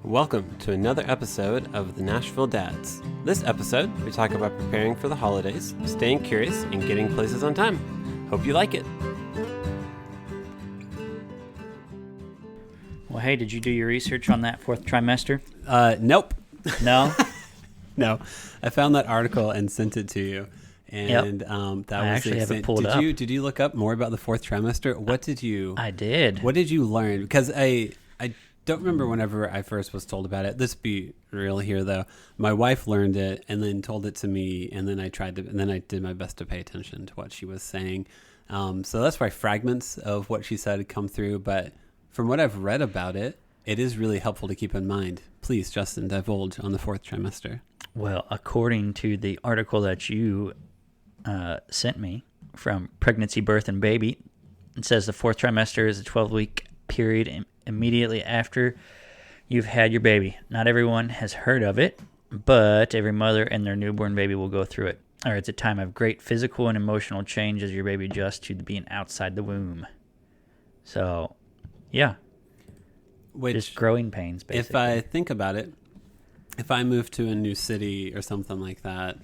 Welcome to another episode of the Nashville Dads. This episode, we talk about preparing for the holidays, staying curious, and getting places on time. Hope you like it. Well, hey, did you do your research on that fourth trimester? Nope. No? No. I found that article and sent it to you. And Yep. That I was actually have it extent. pulled up. Did you look up more about the fourth trimester? What did you... I did. What did you learn? Because I don't remember whenever I first was told about it. Let's be real here, though. My wife learned it and then told it to me, and then I did my best to pay attention to what she was saying. So that's why fragments of what she said come through. But from what I've read about it, it is really helpful to keep in mind. Please, Justin, divulge on the fourth trimester. Well, according to the article that you sent me from Pregnancy, Birth, and Baby, it says the fourth trimester is a 12-week period immediately after you've had your baby. Not everyone has heard of it, but every mother and their newborn baby will go through it. Or it's a time of great physical and emotional change as your baby adjusts to being outside the womb. So, yeah. Just growing pains, basically. If I think about it, if I moved to a new city or something like that,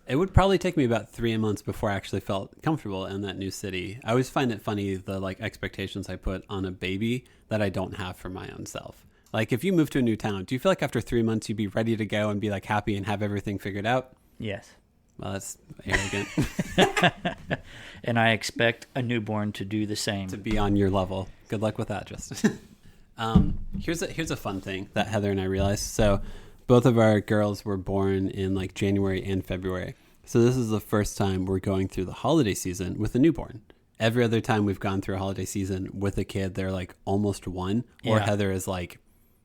it would probably take me about 3 months before I actually felt comfortable in that new city. I always find it funny, the expectations I put on a baby that I don't have for my own self. Like, if you move to a new town, do you feel like after 3 months you'd be ready to go and be happy and have everything figured out? Yes. Well, that's arrogant. And I expect a newborn to do the same. To be on your level. Good luck with that, Justin. Here's a fun thing that Heather and I realized. So both of our girls were born in January and February. So this is the first time we're going through the holiday season with a newborn. Every other time we've gone through a holiday season with a kid, they're almost one, or Yeah. Heather is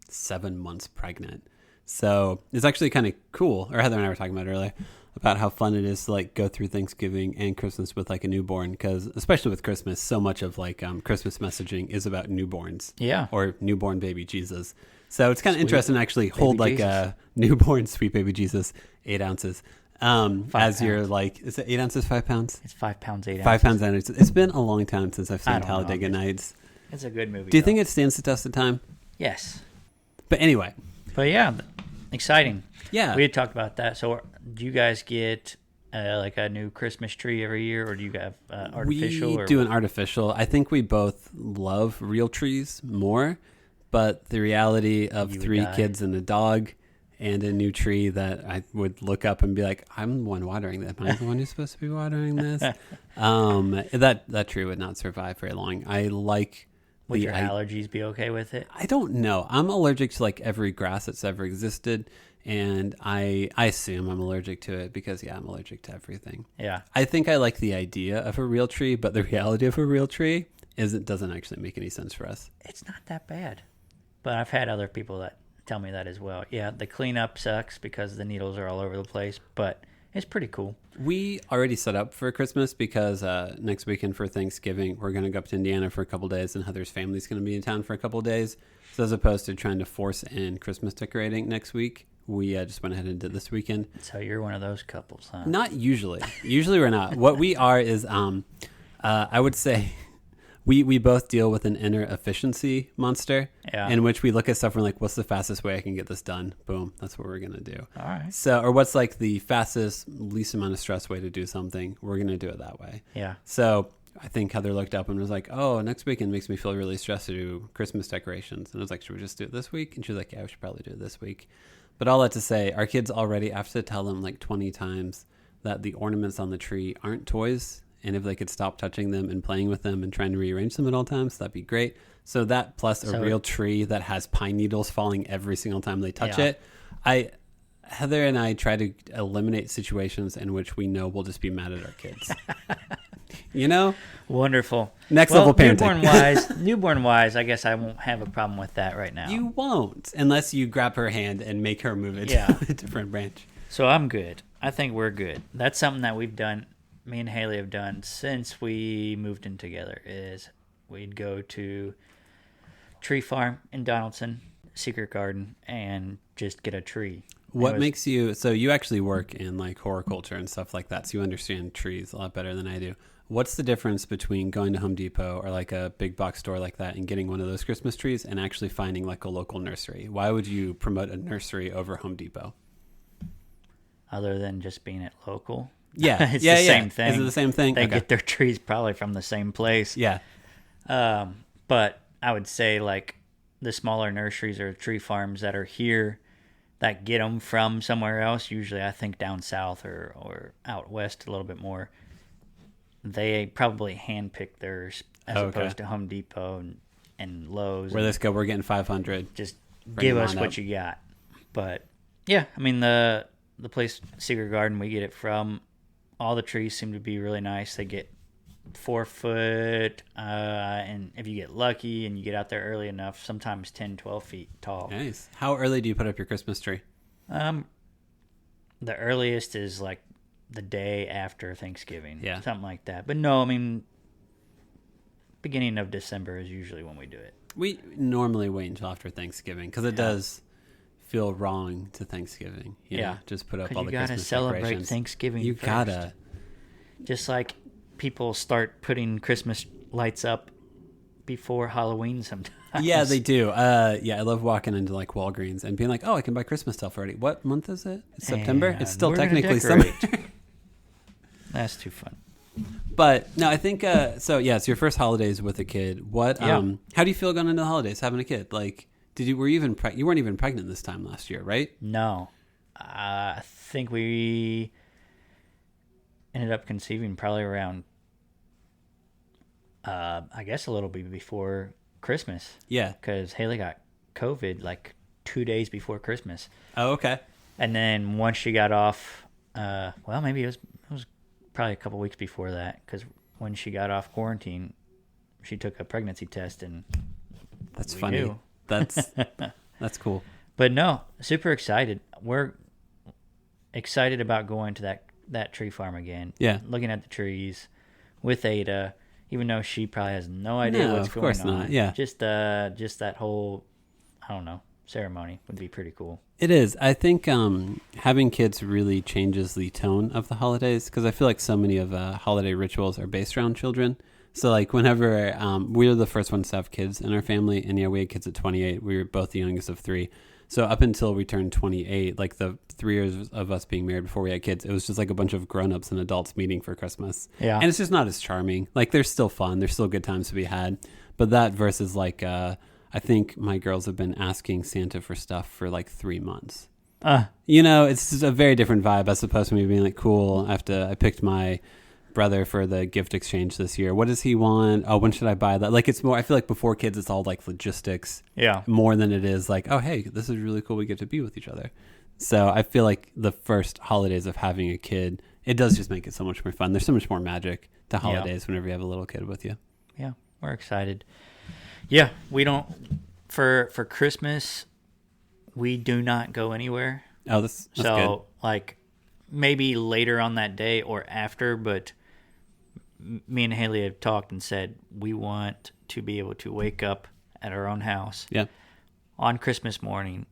7 months pregnant. So it's actually kind of cool, or Heather and I were talking about it earlier, about how fun it is to go through Thanksgiving and Christmas with a newborn, because especially with Christmas, so much of Christmas messaging is about newborns. Yeah. Or newborn baby Jesus. So it's kind of Sweet interesting to actually hold baby a newborn sweet baby Jesus, 8 ounces. As pounds. you're is it 8 ounces, 5 pounds? It's 5 pounds, 8 ounces. 5 pounds, 8 ounces. It's been a long time since I've I seen don't know. Talladega Nights. It's a good movie. Do you think it stands the test of time? Yes. But anyway. But yeah, exciting. Yeah. We had talked about that. So do you guys get a new Christmas tree every year, or do you have artificial? We do an artificial. I think we both love real trees more, but the reality of 3 kids and a dog and a new tree that I would look up and be I'm the one watering this. Am I the one who's supposed to be watering this? That tree would not survive very long. Would your allergies be okay with it? I don't know. I'm allergic to every grass that's ever existed, and I assume I'm allergic to it because I'm allergic to everything. Yeah. I think I like the idea of a real tree, but the reality of a real tree is it doesn't actually make any sense for us. It's not that bad. But I've had other people that tell me that as well. Yeah, the cleanup sucks because the needles are all over the place, but it's pretty cool. We already set up for Christmas because next weekend for Thanksgiving, we're going to go up to Indiana for a couple days, and Heather's family's going to be in town for a couple days. So as opposed to trying to force in Christmas decorating next week, we just went ahead and did this weekend. So you're one of those couples, huh? Not usually. Usually we're not. What we are is, I would say, we both deal with an inner efficiency monster, in which we look at stuff and we're what's the fastest way I can get this done? Boom. That's what we're going to do. All right. So, or what's the fastest, least amount of stress way to do something? We're going to do it that way. Yeah. So I think Heather looked up and was oh, next weekend makes me feel really stressed to do Christmas decorations. And I was should we just do it this week? And she was yeah, we should probably do it this week. But all that to say, our kids already, I have to tell them 20 times that the ornaments on the tree aren't toys. And if they could stop touching them and playing with them and trying to rearrange them at all times, that'd be great. So that plus a real tree that has pine needles falling every single time they touch it. Heather and I try to eliminate situations in which we know we'll just be mad at our kids. Wonderful. Next level parenting. Newborn wise, I guess I won't have a problem with that right now. You won't, unless you grab her hand and make her move it to a different branch. So I'm good. I think we're good. That's something that we've done. Me and Haley have done since we moved in together is we'd go to Tree Farm in Donaldson, Secret Garden, and just get a tree. What makes you, so you actually work in horticulture and stuff like that, so you understand trees a lot better than I do. What's the difference between going to Home Depot or like a big box store like that and getting one of those Christmas trees and actually finding like a local nursery? Why would you promote a nursery over Home Depot? Other than just being at local. Yeah. It's the same thing. Is it the same thing? They get their trees probably from the same place. Yeah. But I would say like the smaller nurseries or tree farms that are here that get them from somewhere else, usually I think down south or out west a little bit more, they probably handpick theirs as opposed to Home Depot and Lowe's. Where this go, we're getting 500. Just give us what you got. But yeah, I mean the place Secret Garden we get it from, all the trees seem to be really nice. They get 4 foot, and if you get lucky and you get out there early enough, sometimes 10, 12 feet tall. Nice. How early do you put up your Christmas tree? The earliest is like the day after Thanksgiving. Yeah. Something like that. But no, I mean, beginning of December is usually when we do it. We normally wait until after Thanksgiving because it does feel wrong to Thanksgiving. You know, just put up all the Christmas decorations. You gotta celebrate Thanksgiving You first. gotta. Just like people start putting Christmas lights up before Halloween sometimes. Yeah, they do. I love walking into like Walgreens and being like, "Oh, I can buy Christmas stuff already." What month is it? It's September. And it's still we're gonna technically summer. decorate. That's too fun. But no, I think so. Yeah, it's your first holidays with a kid. What? How do you feel going into the holidays having a kid? Like, were you even you weren't even pregnant this time last year, right? No, I think we ended up conceiving probably around, I guess a little bit before Christmas. Yeah, because Haley got COVID like 2 days before Christmas. Oh, okay. And then once she got off, well, maybe it was probably a couple weeks before that, because when she got off quarantine, she took a pregnancy test, and that's we funny. knew. That's cool. But no, super excited. We're excited about going to that tree farm again. Yeah, looking at the trees with Ada, even though she probably has no idea what's going on. Of course not. Yeah, just that whole, I don't know, ceremony would be pretty cool. It is. I think having kids really changes the tone of the holidays, because I feel like so many of holiday rituals are based around children. So like whenever we were the first ones to have kids in our family, and we had kids at 28. We were both the youngest of 3. So up until we turned 28, like the 3 years of us being married before we had kids, it was just like a bunch of grown-ups and adults meeting for Christmas. Yeah. And it's just not as charming. Like they're still fun. There's still good times to be had. But that versus like... I think my girls have been asking Santa for stuff for like 3 months. It's just a very different vibe as opposed to me being like, cool, I picked my brother for the gift exchange this year. What does he want? Oh, when should I buy that? Like, it's more, I feel like before kids, it's all like logistics. Yeah. More than it is like, oh, hey, this is really cool. We get to be with each other. So I feel like the first holidays of having a kid, it does just make it so much more fun. There's so much more magic to holidays whenever you have a little kid with you. Yeah, we're excited. Yeah, we don't, for Christmas, we do not go anywhere. Oh, that's so good. Like maybe later on that day or after, but me and Haley have talked and said we want to be able to wake up at our own house on Christmas morning,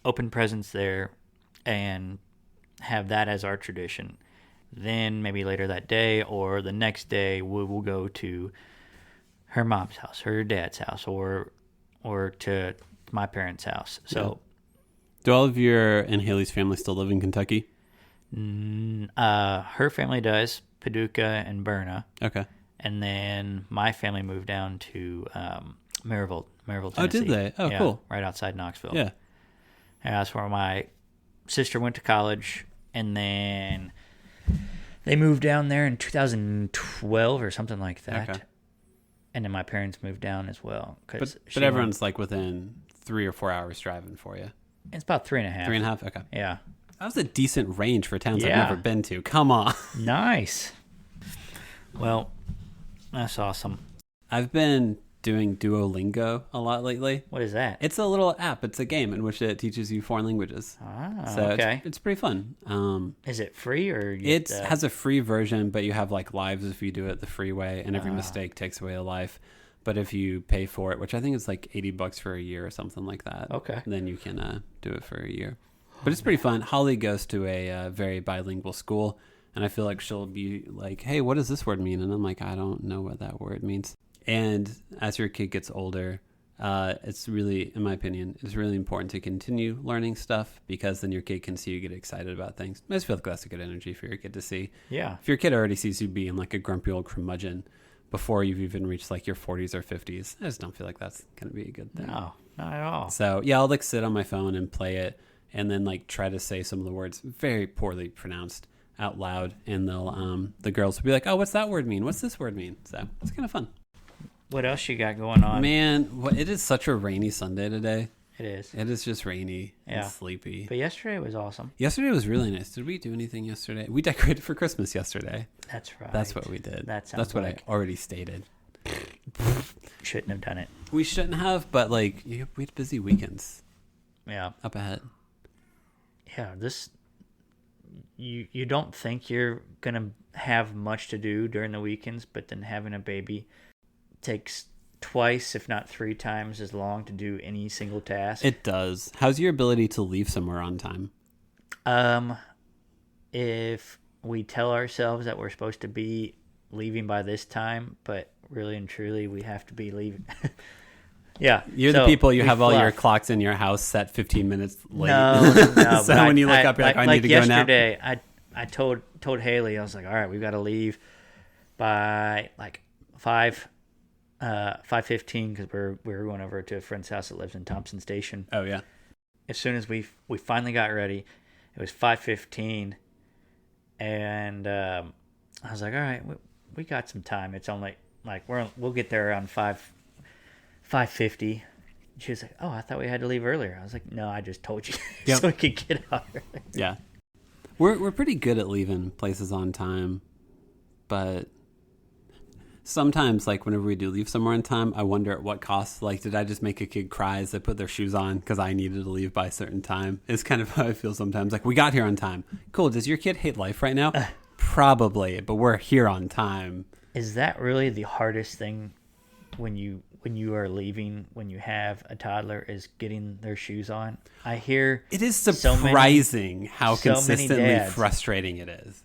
open presents there, and have that as our tradition. Then maybe later that day or the next day, we will go to her mom's house, her dad's house, or to my parents' house. So, do all of your and Haley's family still live in Kentucky? Her family does, Paducah and Berna. Okay. And then my family moved down to Maryville, Tennessee. Oh, did they? Oh, cool. Right outside Knoxville. Yeah. And that's where my sister went to college, and then they moved down there in 2012 or something like that. Okay. And then my parents moved down as well. But everyone's like within 3 or 4 hours driving for you. It's about 3.5. 3.5? Okay. Yeah. That was a decent range for towns I've never been to. Come on. Nice. Well, that's awesome. I've been doing Duolingo a lot lately. What is that? It's a little app. It's a game in which it teaches you foreign languages. So okay. It's pretty fun. Is it free or? It has a free version, but you have like lives if you do it the free way, and every mistake takes away a life. But if you pay for it, which I think is like $80 for a year or something like that, then you can do it for a year. But it's pretty fun. Holly goes to a very bilingual school, And I feel like she'll be like, hey, what does this word mean? And I'm like, I don't know what that word means. And as your kid gets older, it's really, in my opinion, it's really important to continue learning stuff, because then your kid can see you get excited about things. I just feel like that's a good energy for your kid to see. Yeah. If your kid already sees you being like a grumpy old curmudgeon before you've even reached like your 40s or 50s, I just don't feel like that's going to be a good thing. No, not at all. So yeah, I'll like sit on my phone and play it, and then like try to say some of the words very poorly pronounced out loud, and they'll the girls will be like, oh, what's that word mean? What's this word mean? So it's kind of fun. What else you got going on? Man, it is such a rainy Sunday today. It is. It is just rainy and sleepy. But yesterday was awesome. Yesterday was really nice. Did we do anything yesterday? We decorated for Christmas yesterday. That's right. That's what we did. That's what I already stated. Shouldn't have done it. We shouldn't have, but like we had busy weekends. Yeah. Up ahead. Yeah, you don't think you're gonna have much to do during the weekends, but then having a baby takes twice, if not 3 times as long to do any single task. It does. How's your ability to leave somewhere on time? If we tell ourselves that we're supposed to be leaving by this time, but really and truly we have to be leaving. Yeah. You're the people, you have all your clocks in your house set 15 minutes late. No. So when you look up, you're like, I need to go now. Yesterday, I told Haley, I was like, all right, we've got to leave by like 5:15 because we were going over to a friend's house that lives in Thompson Station. Oh, yeah. As soon as we finally got ready, it was 5:15, and I was like, all right, we got some time. It's only like we'll get there around 5:50. She was like, oh, I thought we had to leave earlier. I was like, no, I just told you so we could get out early. Yeah. We're pretty good at leaving places on time, but sometimes, like, whenever we do leave somewhere on time, I wonder at what cost. Like, did I just make a kid cry as they put their shoes on because I needed to leave by a certain time? It's kind of how I feel sometimes. Like, we got here on time. Cool. Does your kid hate life right now? Probably, but we're here on time. Is that really the hardest thing when you are leaving, when you have a toddler, is getting their shoes on? I hear it is surprising how consistently frustrating it is.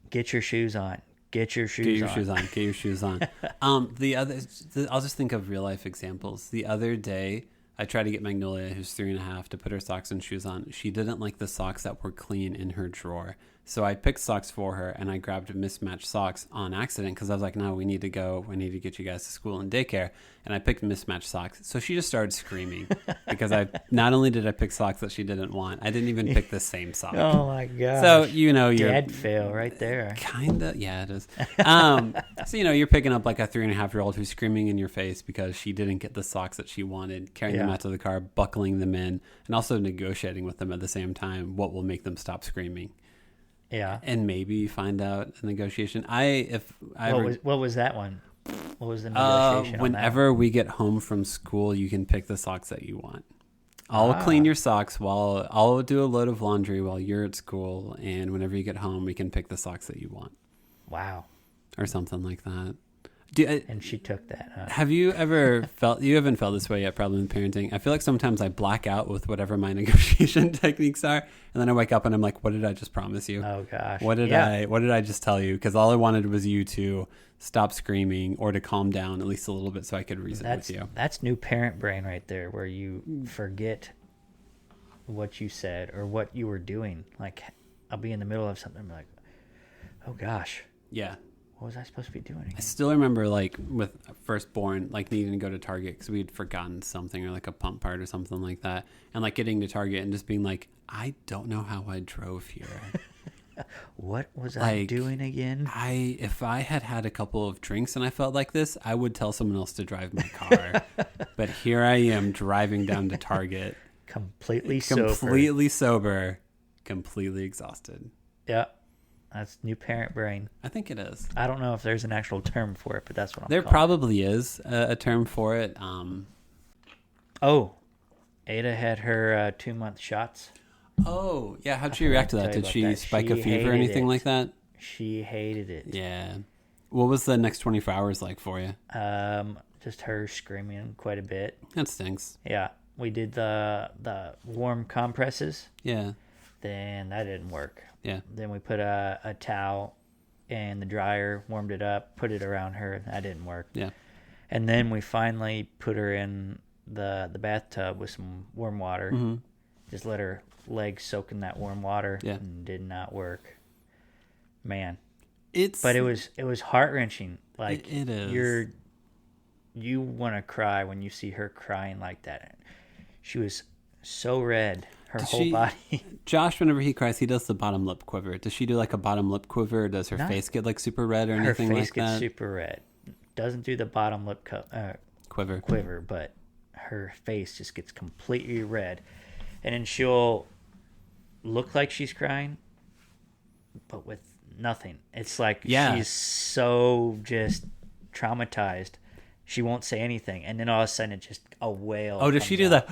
Get your shoes on. Get your shoes on. Get your shoes on. I'll just think of real life examples. The other day, I tried to get Magnolia, who's 3.5, to put her socks and shoes on. She didn't like the socks that were clean in her drawer. So I picked socks for her, and I grabbed mismatched socks on accident because I was like, no, we need to go. I need to get you guys to school and daycare. And I picked mismatched socks. So she just started screaming because not only did I pick socks that she didn't want, I didn't even pick the same sock. Oh, my God. So, you're... Dad fail right there. Kind of. Yeah, it is. So, you're picking up like a 3.5-year-old who's screaming in your face because she didn't get the socks that she wanted, carrying them out to the car, buckling them in, and also negotiating with them at the same time what will make them stop screaming. Yeah. And maybe find out a negotiation. What was that one? What was the negotiation whenever we get home from school, you can pick the socks that you want. I'll clean your socks while I'll do a load of laundry while you're at school, and whenever you get home, we can pick the socks that you want. Wow. Or something like that. And she took that, huh? Have you ever felt, you haven't felt this way yet, probably in parenting. I feel like sometimes I black out with whatever my negotiation techniques are. And then I wake up and I'm like, what did I just promise you? Oh gosh. What did I just tell you? Because all I wanted was you to stop screaming or to calm down at least a little bit so I could reason with you. That's new parent brain right there, where you forget what you said or what you were doing. Like, I'll be in the middle of something and be like, oh gosh. Yeah. What was I supposed to be doing again? I still remember, like, with firstborn, like, needing to go to Target because we had forgotten something or, like, a pump part or something like that. And, like, getting to Target and just being like, I don't know how I drove here. What was I doing again? If I had a couple of drinks and I felt like this, I would tell someone else to drive my car. But here I am driving down to Target. Completely sober. Completely exhausted. Yeah. That's new parent brain. I think it is. I don't know if there's an actual term for it, but that's what I'm There calling probably is a term for it. Ada had her 2-month shots. Oh, yeah. How'd she react to that? Did she spike a fever or anything like that? She hated it. Yeah. What was the next 24 hours like for you? Just her screaming quite a bit. That stinks. Yeah. We did the warm compresses. Yeah. Then that didn't work. Yeah. Then we put a towel in the dryer, warmed it up, put it around her. That didn't work. Yeah. And then we finally put her in the bathtub with some warm water. Mm-hmm. Just let her legs soak in that warm water. Yeah. And did not work. Man. But it was heart-wrenching. Like, it is. You want to cry when you see her crying like that. She was so red, her whole body. Josh, whenever he cries, he does the bottom lip quiver. Does she do like a bottom lip quiver, or does her face get like super red or anything like that? Her face gets super red. Doesn't do the bottom lip quiver, but her face just gets completely red. And then she'll look like she's crying, but with nothing. It's like she's so just traumatized. She won't say anything, and then all of a sudden, it's just a wail. Oh, does she do that?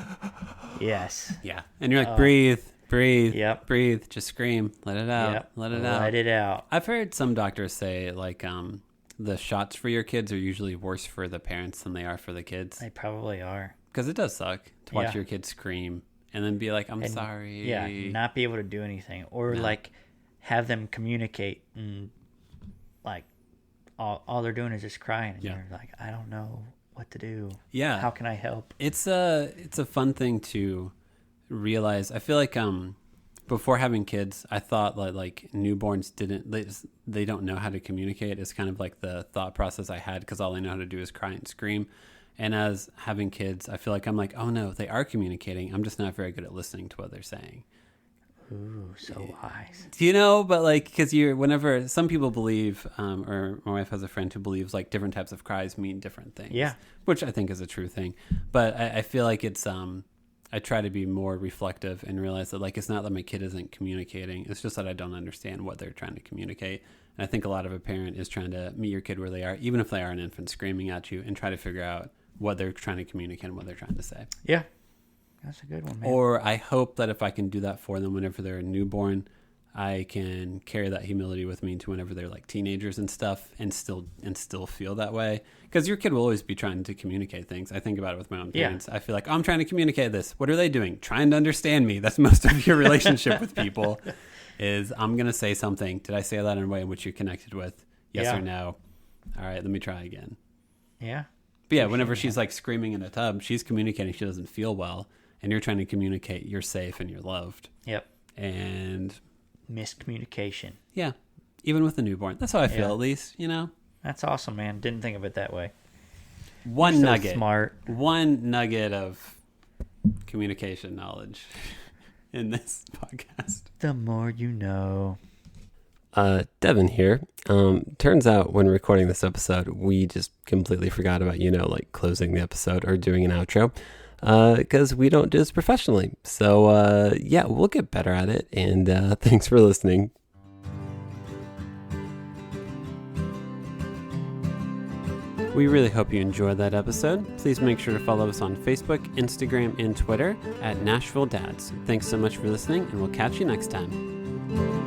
Yes. Yeah. And you're like, breathe, Yep. breathe, just scream, let it out, Yep. let it out. Let it out. I've heard some doctors say, like, the shots for your kids are usually worse for the parents than they are for the kids. They probably are. Because it does suck to watch your kids scream and then be like, I'm and, sorry. Yeah, not be able to do anything. Or, like, have them communicate and, like, all they're doing is just crying, and you're like, I don't know what to do. Yeah. How can I help? It's a fun thing to realize. I feel like before having kids, I thought like newborns they don't know how to communicate. It's kind of like the thought process I had, because all they know how to do is cry and scream. And as having kids, I feel like I'm like, oh no, they are communicating. I'm just not very good at listening to what they're saying. Ooh, so wise. Do you know? But like, because whenever some people believe, or my wife has a friend who believes like different types of cries mean different things. Yeah. Which I think is a true thing. But I feel like it's, I try to be more reflective and realize that like, it's not that my kid isn't communicating. It's just that I don't understand what they're trying to communicate. And I think a lot of a parent is trying to meet your kid where they are, even if they are an infant screaming at you, and try to figure out what they're trying to communicate and what they're trying to say. Yeah. That's a good one, man. Or I hope that if I can do that for them whenever they're a newborn, I can carry that humility with me into whenever they're like teenagers and stuff, and still feel that way. Because your kid will always be trying to communicate things. I think about it with my own parents. I feel like, I'm trying to communicate this. What are they doing? Trying to understand me. That's most of your relationship with people. Is I'm going to say something. Did I say that in a way in which you're connected with? Yes or no? All right, let me try again. Yeah. But yeah, whenever she's like screaming in a tub, she's communicating she doesn't feel well. And you're trying to communicate you're safe and you're loved. Yep. And miscommunication. Yeah. Even with a newborn. That's how I feel, at least, you know? That's awesome, man. Didn't think of it that way. One nugget. Smart. One nugget of communication knowledge in this podcast. The more you know. Devin here. Turns out when recording this episode, we just completely forgot about, like closing the episode or doing an outro. Because we don't do this professionally. So, yeah, we'll get better at it. And thanks for listening. We really hope you enjoyed that episode. Please make sure to follow us on Facebook, Instagram, and Twitter at Nashville Dads. Thanks so much for listening, and we'll catch you next time.